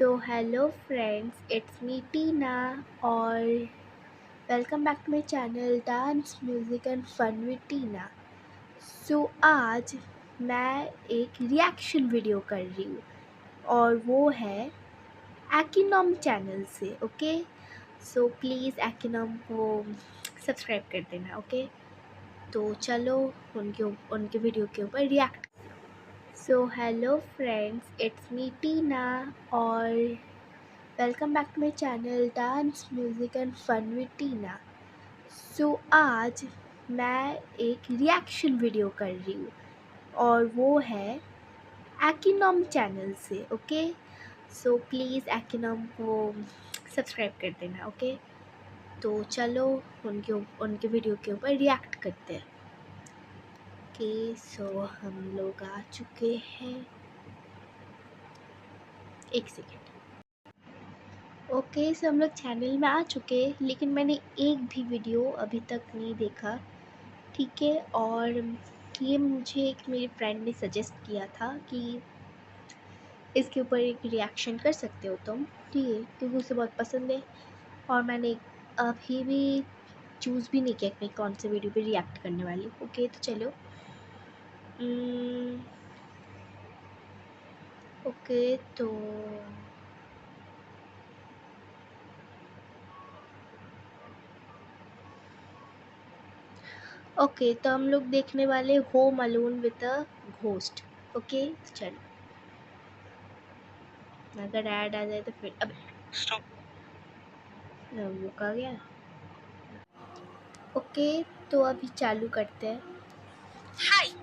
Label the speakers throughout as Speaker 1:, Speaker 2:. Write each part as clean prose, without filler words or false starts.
Speaker 1: So hello friends, it's me Tina और welcome back to my channel dance music and fun with Tina. So आज मैं एक reaction video कर रही हूँ और वो है एक्नॉम चैनल से। ओके, सो प्लीज़ एक्नॉम को सब्सक्राइब कर देना। ओके, तो चलो उनके वीडियो के ऊपर react. So hello friends, it's me Tina और welcome back to my channel dance music and fun with Tina. So आज मैं एक रिएक्शन वीडियो कर रही हूँ और वो है एक्नॉम चैनल से। ओके, सो प्लीज़ एक्नॉम को सब्सक्राइब कर देना। ओके, तो चलो उनके वीडियो के ऊपर रिएक्ट करते हैं। ओके, सो हम लोग आ चुके हैं। एक सेकेंड। ओके, सो हम लोग चैनल में आ चुके हैं, लेकिन मैंने एक भी वीडियो अभी तक नहीं देखा। ठीक है, और ये मुझे एक मेरे फ्रेंड ने सजेस्ट किया था कि इसके ऊपर एक रिएक्शन कर सकते हो तुम। ठीक है, क्योंकि उसे बहुत पसंद है और मैंने अभी भी चूज़ भी नहीं किया कि मैं कौन से वीडियो पे रिएक्ट करने वाली हूँ। ओके, तो चलो। ओके, तो ओके, तो हम लोग देखने वाले home alone with a ghost. Okay, चलो। अगर ऐड आ जाए तो फिर अब वो कहा गया। ओके, तो अभी चालू करते हैं।
Speaker 2: हाय,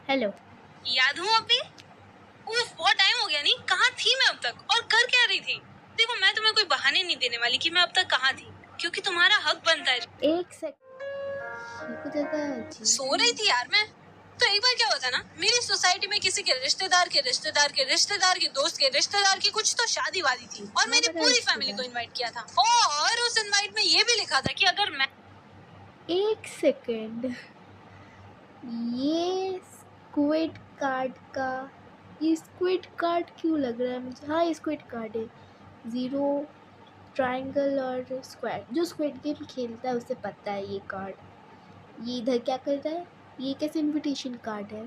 Speaker 1: हेलो।
Speaker 2: याद हूँ अभी? उफ, बहुत टाइम हो गया। नहीं, कहाँ थी मैं अब तक और कर क्या रही थी? देखो, मैं तुम्हें कोई बहाने नहीं देने वाली कि मैं अब तक कहाँ थी, क्योंकि तुम्हारा हक बनता है।
Speaker 1: एक सेकंड।
Speaker 2: सो रही थी यार मैं। तो एक बार क्या हुआ था ना, मेरी सोसाइटी में किसी के रिश्तेदार के रिश्तेदार के रिश्तेदार के दोस्त के रिश्तेदार की कुछ तो शादी वादी थी और मेरी पूरी फैमिली को इनवाइट किया था। और उस इनवाइट में ये भी लिखा था कि अगर मैं
Speaker 1: एक सेकंड, ये स्क्विड कार्ड का, ये स्क्विड कार्ड क्यों लग रहा है मुझे? हाँ, ये स्क्विड कार्ड है। ज़ीरो, ट्रायंगल और स्क्वायर। जो स्क्विड गेम खेलता है उसे पता है ये कार्ड। ये इधर क्या कर रहा है? ये कैसे इनविटेशन कार्ड है?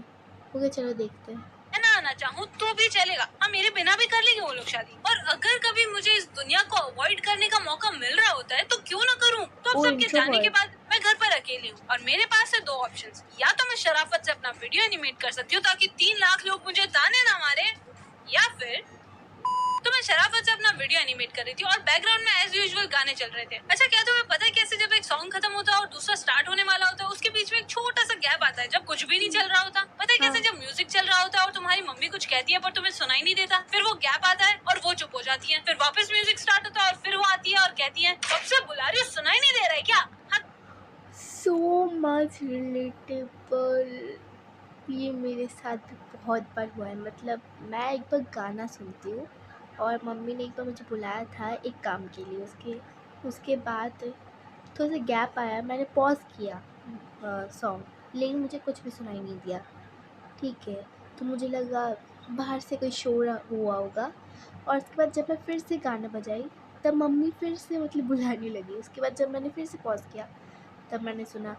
Speaker 1: ओके, चलो देखते हैं।
Speaker 2: ना आना चाहूँ तो भी चलेगा, हाँ मेरे बिना भी कर लेंगे वो लोग शादी। और अगर कभी मुझे इस दुनिया को अवॉइड करने का मौका मिल रहा होता है तो क्यों ना करूँ। तो अब
Speaker 1: ओ,
Speaker 2: सबके जाने के
Speaker 1: इंट्रोवर्ट।
Speaker 2: बाद मैं घर पर अकेली हूँ और मेरे पास है दो ऑप्शंस। या तो मैं शराफत से अपना वीडियो एनिमेट कर सकती हूँ ताकि 3 लाख लोग मुझे ताने ना मारे, या फिर तो मैं शराफत से अपना वीडियो एनिमेट कर रही थी और बैकग्राउंड में एज यूजुअल गाने चल रहे थे। अच्छा, क्या तुम्हें पता है कैसे जब एक सॉन्ग खत्म होता है और दूसरा स्टार्ट होने वाला होता है, उसके बीच में एक छोटा सा गैप आता है जब कुछ भी नहीं चल रहा होता? पता है कैसे?
Speaker 1: हाँ।
Speaker 2: जब म्यूजिक चल रहा होता है और तुम्हारी मम्मी कुछ कहती है पर तुम्हें सुनाई नहीं देता, फिर वो गैप आता है और वो चुप हो जाती है, फिर वापस म्यूजिक स्टार्ट होता है और फिर वो आती है और कहती है कब से बुला रही हो, सुनाई नहीं दे रहा है क्या?
Speaker 1: So much relatable. ये मेरे साथ भी बहुत बार हुआ है। मतलब मैं एक बार गाना सुनती हूँ और मम्मी ने एक बार मुझे बुलाया था एक काम के लिए। उसके बाद थोड़ा सा गैप आया, मैंने पॉज़ किया सॉन्ग, लेकिन मुझे कुछ भी सुनाई नहीं दिया। ठीक है, तो मुझे लगा बाहर से कोई शोर हुआ होगा। और उसके बाद जब मैं फिर से गाना बजाई तब मम्मी फिर से मतलब बुलाने लगी। उसके बाद जब मैंने फिर से पॉज़ किया तब मैंने सुना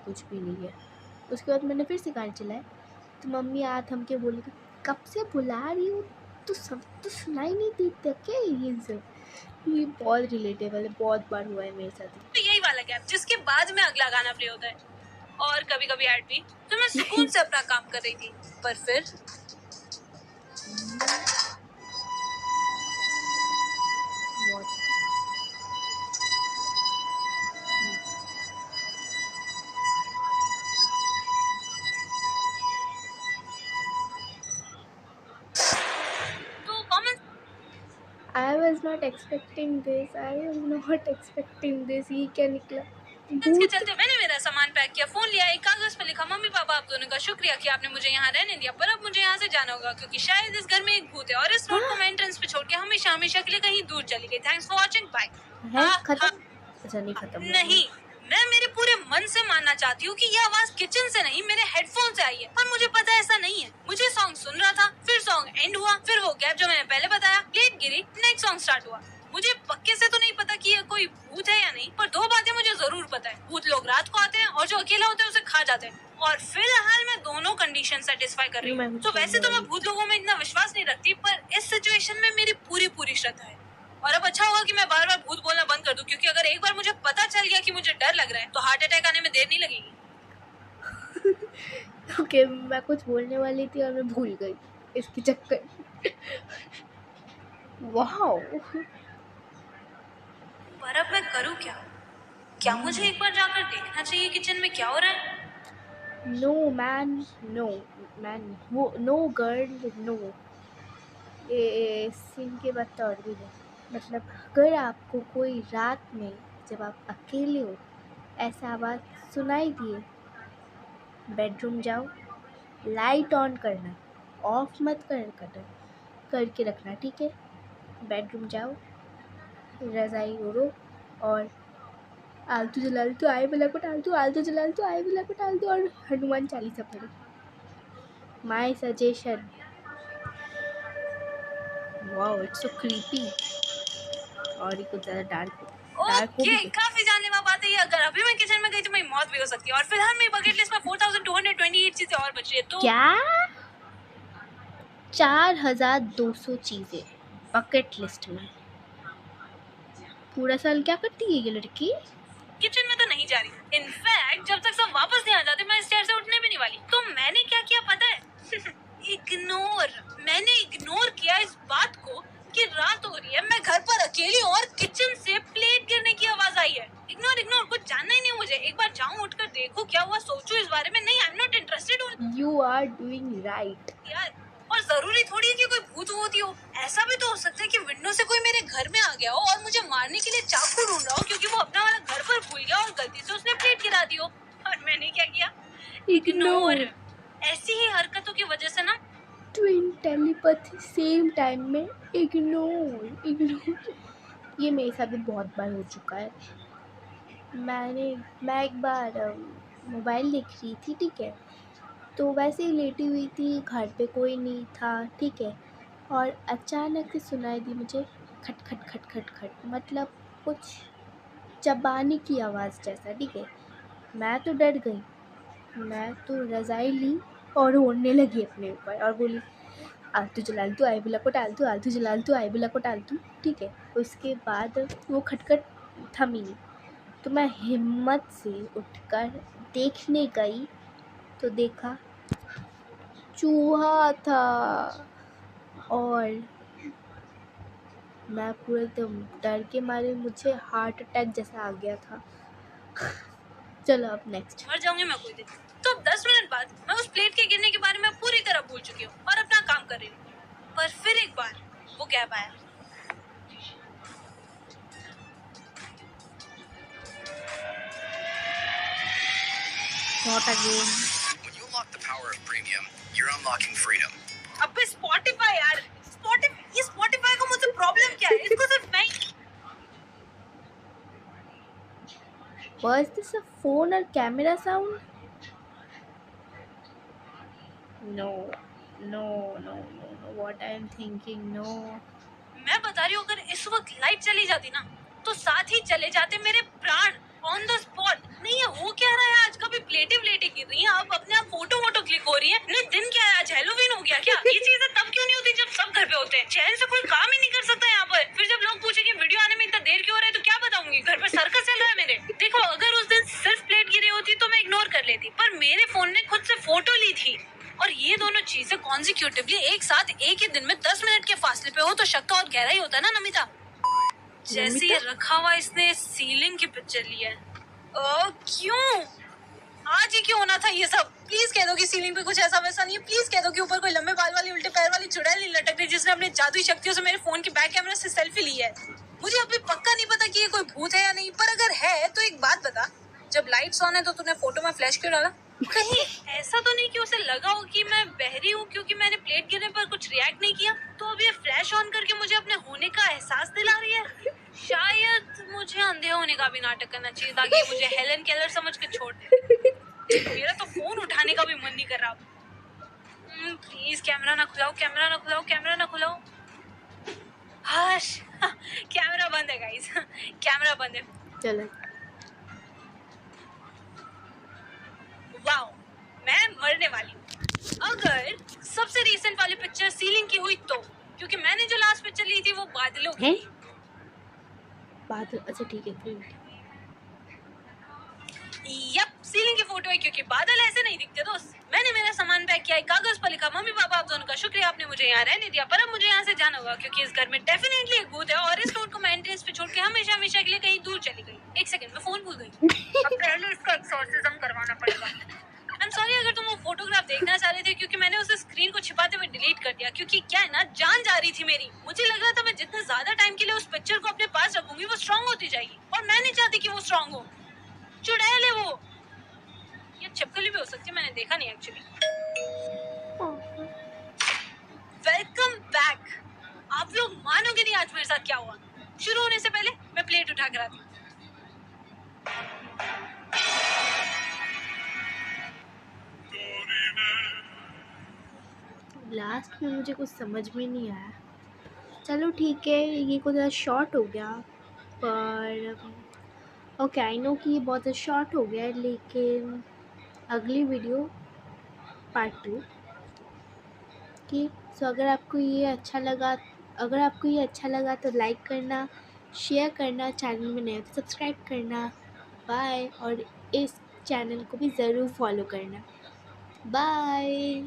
Speaker 1: कुछ भी नहीं है। उसके बाद मैंने फिर से गाने चलाए तो मम्मी आ थम के बोली कि कब से बुला रही हूँ, तो सब तो सुनाई नहीं देता क्या? ये सब ये बहुत रिलेटेबल है, बहुत बार हुआ है मेरे साथ।
Speaker 2: तो यही वाला गैप जिसके बाद में अगला गाना प्ले होता है और कभी कभी ऐड भी। तो मैं सुकून से अपना काम कर रही थी, पर फिर तो common
Speaker 1: I was not expecting this, ये क्या निकला?
Speaker 2: सेंस के चलते मैंने मेरा सामान पैक किया, फोन लिया, एक कागज पर लिखा मम्मी पापा आप दोनों का शुक्रिया कि आपने मुझे यहाँ रहने दिया, पर अब मुझे यहाँ से जाना होगा क्योंकि शायद इस घर में एक भूत है और इस नोट को मैं एंट्रेंस पे छोड़ के हमेशा हमेशा के लिए कहीं दूर चली गई। Thanks for watching, bye.
Speaker 1: है खत्म? अच्छा, नहीं खत्म हुआ।
Speaker 2: नहीं, मैं मेरे पूरे मन से मानना चाहती हूँ कि ये आवाज किचन से नहीं मेरे हेडफोन से आई है, पर मुझे पता है ऐसा नहीं है। मुझे सॉन्ग सुन रहा था, फिर सॉन्ग एंड हुआ, फिर वो गैप जो मैंने पहले बताया, प्लेट गिरी, नेक्स्ट सॉन्ग स्टार्ट हुआ। मुझे पक्के से तो नहीं पता कि ये कोई भूत है या नहीं, पर दो बातें मुझे जरूर पता है। भूत लोग रात को आते हैं और जो अकेला होता है उसे खा जाते हैं, और फिलहाल मैं दोनों कंडीशन सेटिस्फाई कर रही हूँ। तो वैसे तो मैं भूत लोगों में इतना विश्वास नहीं रखती, पर इस सिचुएशन में मेरी पूरी श्रद्धा है। और अब अच्छा होगा कि मैं बार बार भूत बोलना बंद कर दूं, क्योंकि अगर एक बार मुझे पता चल गया कि मुझे डर लग रहा है तो हार्ट अटैक आने में देर नहीं लगेगी।
Speaker 1: ओके, मैं कुछ बोलने वाली थी और मैं भूल गई इसके चक्कर। वाओ।
Speaker 2: पर अब मैं करूँ क्या? क्या मुझे एक बार जाकर देखना चाहिए किचन में क्या हो रहा है?
Speaker 1: नो मैन, नो मैन, वो नो गर्ल, नो। ये सीन के बाद तो और भी नहीं। मतलब अगर आपको कोई रात में जब आप अकेले हो ऐसा आवाज़ सुनाई दिए, बेडरूम जाओ, लाइट ऑन करना, ऑफ मत करके रखना, ठीक है? बेडरूम जाओ, रज़ाई ओढ़ो और आलतू जलालतू आए बला को टाल दो, आलतू जलालतू आए बला को टाल दो और हनुमान चालीसा पढ़ो। My suggestion. Wow, it's so creepy. और ये कुछ ज़्यादा डार्क
Speaker 2: ओके, काफी जानलेवा बात है ये। अगर अभी मैं किचन में गई तो मेरी मौत भी हो सकती है, और फिलहाल मेरी बकेट लिस्ट में 4228 चीजें और बच रही है। तो
Speaker 1: क्या 4200 चीज़ें बकेट लिस्ट में? पूरा साल क्या करती है ये लड़की?
Speaker 2: किचन में तो नहीं जा रही। इनफैक्ट जब तक सब वापस नहीं आ जाते मैं इस चेयर से उठने भी नहीं वाली। तो मैंने क्या किया पता है? इग्नोर। मैंने इग्नोर किया इस बात को कि रात हो रही है, मैं घर पर अकेली हूँ और किचन से प्लेट गिरने की आवाज आई है। इग्नोर, कुछ जानना ही नहीं मुझे। एक बार जाऊँ, उठकर देखूं क्या हुआ, सोचूं इस बारे में। नहीं, I am not interested.
Speaker 1: You are doing right
Speaker 2: यार, और जरूरी थोड़ी है कि कोई भूत होती हो। ऐसा भी तो हो सकता है कि विंडो से कोई मेरे घर में आ गया हो और मुझे मारने के लिए चाकू ढूंढ रहा हो, क्योंकि वो अपना वाला घर पर भूल गया और गलती से उसने प्लेट गिरा दी हो। और मैंने क्या किया? इग्नोर। ऐसी ही हरकतों की वजह से ना
Speaker 1: ट्विन टेलीपैथी सेम टाइम में इग्नोर। ये मेरे साथ भी बहुत बार हो चुका है। मैं एक बार मोबाइल देख रही थी, ठीक है? तो वैसे ही लेटी हुई थी, घर पे कोई नहीं था, ठीक है? और अचानक से सुनाई दी मुझे खट खट खट खट खट, मतलब कुछ चबाने की आवाज़ जैसा, ठीक है? मैं तो डर गई। मैं तो रज़ाई ली और ओढ़ने लगी अपने ऊपर और बोली, आलतू जलालतू आए बिला को टालतू, आलतू जलालतू आए बिला को टालतू, ठीक है? उसके बाद वो खटखट थमी नहीं, तो मैं हिम्मत से उठकर देखने गई तो देखा चूहा था और मैं पूरे एकदम डर के मारे मुझे हार्ट अटैक जैसा आ गया था। चलो अब नेक्स्ट।
Speaker 2: मर जाऊंगी मैं कोई दिन। तो 10 मिनट बाद मैं उस प्लेट के गिरने के बारे में पूरी तरह भूल चुकी हूँ और अपना काम कर रही हूँ। पर फिर एक बार वो गैप आया।
Speaker 1: Not again.
Speaker 3: When you unlock the power of premium, you're unlocking freedom.
Speaker 2: अबे स्पॉटिफाई यार, ये स्पॉटिफाई को मुझसे प्रॉब्लम क्या है? इसको सिर्फ मैं
Speaker 1: Was this a phone or camera sound? No. What I am thinking, no.
Speaker 2: मैं बता रही हूँ, अगर इस वक्त लाइट चली जाती ना तो साथ ही चले जाते मेरे प्राण ऑन द स्पॉट। नहीं, ये हो क्या रहा है? आज कभी प्लेटें गिर रही हैं, अब अपने आप फोटो क्लिक हो रही है। नहीं, दिन क्या है आज? हैलोवीन हो गया क्या? ये चीजें तब क्यों नहीं होती जब सब घर पे होते हैं? चैन से कोई काम ही नहीं कर सकता यहाँ पर। फिर जब लोग पूछे कि वीडियो आने में इतना देर क्यों हो रहा है, तो क्या बताऊंगी? घर पे सर्कस चल रहा है मेरे। देखो, अगर उस दिन सिर्फ प्लेट गिरी होती तो मैं इग्नोर कर लेती, पर मेरे फोन ने खुद से फोटो ली थी और ये दोनों चीजें कॉन्जिक्यूटिवली एक साथ एक ही दिन में 10 मिनट के फासले पे हो तो शक तो और गहरा ही होता है ना नमिता। जैसे ये रखा हुआ इसने सीलिंग की पिक्चर ली है। क्यों? आज ही क्यों होना था ये सब? प्लीज कह दो कि सीलिंग पे कुछ ऐसा वैसा नहीं है। प्लीज कह दो कि ऊपर कोई लंबे बाल वाली उल्टे पैर वाली चुड़ैल नहीं लटक रही जिसने अपनी जादुई शक्तियों से मेरे फोन के बैक कैमरे से सेल्फी ली है। मुझे अभी पक्का नहीं पता कि ये कोई भूत है या नहीं, पर अगर है तो एक बात बता, जब लाइट्स ऑन है तो तूने फोटो में फ्लैश क्यों डाला? कहीं ऐसा तो नहीं कि उसे लगा हो कि मैं बहरी हूँ क्योंकि मैंने प्लेट गिरने पर कुछ रिएक्ट नहीं किया, तो अब ये फ्लैश ऑन करके मुझे अपने होने का एहसास दिला रही है? शायद मुझे अंधे होने का भी नाटक करना चाहिए ताकि ये मुझे हेलन केलर समझ के छोड़ दे। मेरा तो फोन उठाने का भी मन नहीं कर रहा। प्लीज कैमरा ना खुलाओ, कैमरा ना खुलाओ, कैमरा ना खुलाओ। हाश, कैमरा बंद है गाइस, कैमरा बंद है।
Speaker 1: चलो
Speaker 2: वाओ, मैं मरने वाली हूँ। अगर सबसे रीसेंट वाली पिक्चर सीलिंग की हुई तो, क्योंकि मैंने जो लास्ट पिक्चर ली थी वो बादलों की
Speaker 1: हैं?
Speaker 2: थी।
Speaker 1: बात अच्छा ठीक है फिर।
Speaker 2: यप, सीलिंग की फोटो है क्योंकि बादल ऐसे नहीं दिखते दोस्त। मैंने मेरा सामान पैक किया, एक कागज पर लिखा, मम्मी पापा आप दोनों का शुक्रिया, आपने मुझे यहाँ रहने दिया, पर अब मुझे यहाँ से जाना होगा क्योंकि इस घर में डेफिनेटली एक भूत है और इस नोट को मैं एंट्रेंस पे छोड़ के हमेशा हमेशा के लिए कहीं दूर चली गई। एक सेकंड में फोन भूल गई। अब पहले इसका एक्सॉर्सिज्म करवाना पड़ेगा। आई एम सॉरी अगर तुम वो फोटोग्राफ देखना चाह रहे थे, क्योंकि मैंने उसे स्क्रीन को छिपाते हुए डिलीट कर दिया, क्योंकि क्या है ना, जान जा रही थी मेरी। मुझे लग रहा था मैं जितना ज्यादा टाइम के लिए उस पिक्चर को अपने पास रखूंगी वो स्ट्रांग होती जाएगी, और मैं नहीं चाहती कि वो स्ट्रांग हो। चुड़ैल है वो, ये छिपकली भी हो सकती है, मैंने देखा नहीं एक्चुअली। Welcome back. आप लोग मानोगे नहीं आज मेरे साथ क्या हुआ। शुरू होने से पहले मैं प्लेट उठा कर आती हूँ।
Speaker 1: लास्ट में मुझे कुछ समझ में नहीं आया। चलो ठीक है, ये कुछ ज़्यादा शॉर्ट हो गया, पर ओके आई नो कि ये बहुत ज़्यादा शॉर्ट हो गया है, लेकिन अगली वीडियो पार्ट 2 की। सो अगर आपको ये अच्छा लगा तो लाइक करना, शेयर करना, चैनल में नए तो सब्सक्राइब करना। बाय, और इस चैनल को भी ज़रूर फॉलो करना। बाय।